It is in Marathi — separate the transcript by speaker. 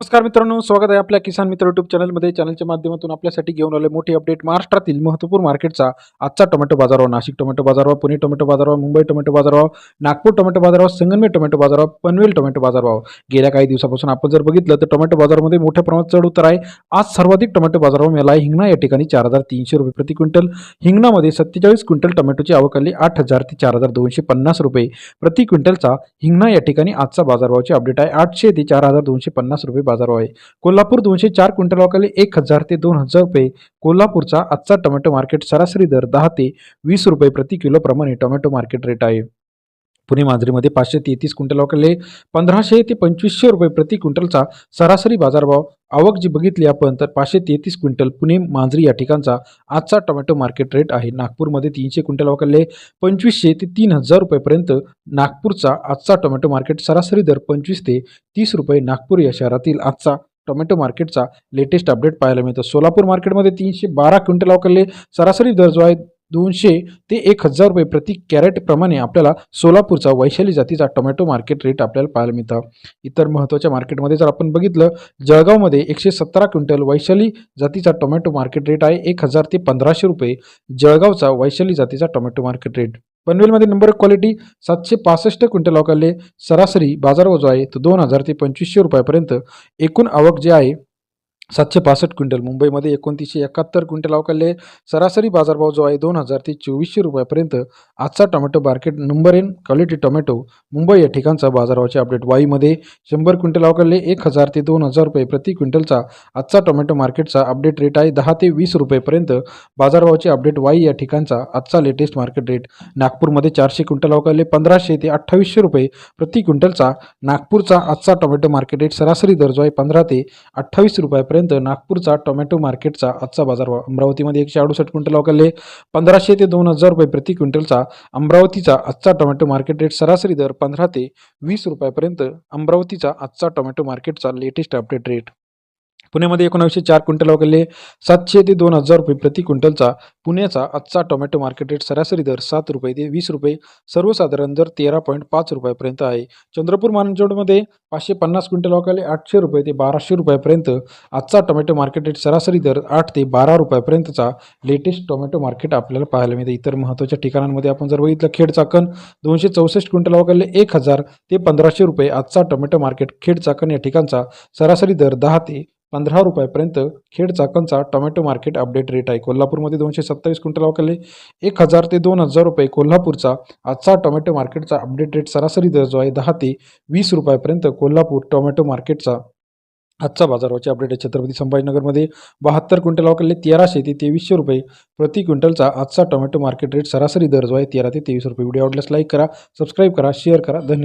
Speaker 1: नमस्कार मित्रांनो, स्वागत आहे आपल्या किसान मित्र यूट्यूब चॅनलमध्ये. चॅनलच्या माध्यमातून आपल्यासाठी घेऊन आले मोठी अपडेट महाराष्ट्रातील महत्त्वपूर्ण मार्केटचा आजचा टोमॅटो बाजारभाव. नाशिक टोमॅटो बाजारभाव, पुणे टोमॅटो बाजारभाव, मुंबई टोमॅटो बाजारभाव, नागपूर टोमॅटो बाजारभाव, संगमनेर टोमॅटो बाजारभाव, पनवेल टोमॅटो बाजारभाव. गेल्या काही दिवसापासून आपण जर बघितलं तर टोमॅटो बाजारामध्ये मोठ्या प्रमाणात चढ उतार आहे. आज सर्वाधिक टोमॅटो बाजारभाव मिळाला आहे हिंगणा या ठिकाणी 4,300 रुपये प्रति क्विंटल. हिंगणामध्ये 47 क्विंटल टोमॅटोची आवक आली. 8,000 ते 4,250 रुपये प्रति क्विंटलचा हिंगणा या ठिकाणी आजचा बाजारभावाची अपडेट आहे. 800 ते 4,250 रुपये बाजारभाव आहे. कोल्हापूर 204 क्विंटल अवकाली 1,000 ते 2,000 रुपये. कोल्हापूरचा आजचा टोमॅटो मार्केट सरासरी दर 10 ते 20 रुपये प्रति किलो प्रमाणे टोमॅटो मार्केट रेट आहे. पुणे मांजरीमध्ये 533 क्विंटल अवकाले 1,500 ते 2,500 रुपये प्रति क्विंटलचा सरासरी बाजारभाव. आवक जी बघितली आपण तर 533 क्विंटल पुणे मांजरी या ठिकाणचा आजचा टोमॅटो मार्केट रेट आहे. नागपूरमध्ये 300 क्विंटल अवकाले 2,500 ते 3,000 रुपयेपर्यंत नागपूरचा आजचा टोमॅटो मार्केट सरासरी दर 25 ते 30 रुपये. नागपूर या शहरातील आजचा टोमॅटो मार्केटचा लेटेस्ट अपडेट पाहायला मिळतं. सोलापूर मार्केटमध्ये 312 क्विंटल अवकाले सरासरी दर जो आहे 200 ते 1,000 रुपये प्रति कॅरेट प्रमाणे आपल्याला सोलापूरचा वैशाली जातीचा टोमॅटो मार्केट रेट आपल्याला पाहायला मिळतं. इतर महत्त्वाच्या मार्केटमध्ये जर आपण बघितलं, जळगावमध्ये 117 क्विंटल वैशाली जातीचा टोमॅटो मार्केट रेट आहे 1,000 ते 1,500 रुपये. जळगावचा वैशाली जातीचा टोमॅटो मार्केट रेट. पनवेलमध्ये नंबर क्वालिटी 765 क्विंटल अवकाले सरासरी बाजारभाव जो आहे तो 2,000 ते 2,500 रुपयापर्यंत. एकूण आवक जे आहे 765 क्विंटल. मुंबईमध्ये 2,971 क्विंटल अवकाले सरासरी बाजारभाव जो आहे 2,000 ते 2,400 रुपयापर्यंत. आजचा tomato market number in quality tomato Mumbai या ठिकाणचा बाजारभावाचे अपडेट. वाईमध्ये 100 क्विंटल अवकाले 1,000 ते 2,000 रुपये प्रति क्विंटलचा आजचा टोमॅटो मार्केटचा अपडेट रेट आहे. 10 ते 20 रुपयेपर्यंत बाजारभावाचे अपडेट वाई या ठिकाणचा आजचा लेटेस्ट मार्केट रेट. नागपूरमध्ये 400 क्विंटल अवकाले 1,500 ते 2,800 रुपये प्रति क्विंटलचा नागपूरचा आजचा टोमॅटो मार्केट रेट. सरासरी दर जो आहे 15 ते 28 रुपयापर्यंत नागपूरचा टोमॅटो मार्केटचा आजचा बाजारभाव. अमरावतीमध्ये 168 क्विंटल अवकाले 1,500 ते 2,000 रुपये प्रति क्विंटलचा अमरावतीचा आजचा टोमॅटो मार्केट रेट. सरासरी दर 15 ते 20 रुपयापर्यंत अमरावतीचा आजचा टोमॅटो मार्केटचा लेटेस्ट अपडेट रेट. पुण्यामध्ये 1904 क्विंटल अवकाले 700 ते 2,000 रुपये प्रति क्विंटलचा पुण्याचा आजचा टोमॅटो मार्केट रेट. सरासरी दर 7 रुपये ते 20 रुपये. सर्वसाधारण दर 13.5 रुपयापर्यंत आहे. चंद्रपूर मानजोडमध्ये 550 क्विंटल अवकाले 800 रुपये ते 1,200 रुपयापर्यंत. आजचा टोमॅटो मार्केट रेट. सरासरी दर 8 ते 12 रुपयापर्यंतचा लेटेस्ट टोमॅटो मार्केट आपल्याला पाहायला मिळते. इतर महत्त्वाच्या ठिकाणांमध्ये आपण जर बघितलं, खेड चाकण 264 क्विंटल अवकाले 1,000 ते 1,500 रुपये. आजचा टोमॅटो मार्केट खेड चाकण या ठिकाणचा सरासरी दर 10 ते 15 रुपयापर्यंत खेड चाकणचा टोमॅटो मार्केट अपडेट रेट आहे. कोल्हापूरमध्ये 227 क्विंटल अवकाले 1,000 ते 2,000 रुपये. कोल्हापूरचा आजचा टोमॅटो मार्केटचा अपडेट रेट. सरासरी दर जो आहे 10 ते 20 रुपयापर्यंत कोल्हापूर टोमॅटो मार्केटचा आजचा बाजाराचे अपडेट आहे. छत्रपती संभाजीनगरमध्ये 72 क्विंटल अवकाले 1,300 ते 2,300 रुपये प्रति क्विंटलचा आजचा टोमॅटो मार्केट रेट. सरासरी दर जो आहे 13 ते 23 रुपये. व्हिडिओ आवडल्यास लाईक करा, सबस्क्राईब करा, शेअर करा. धन्यवाद.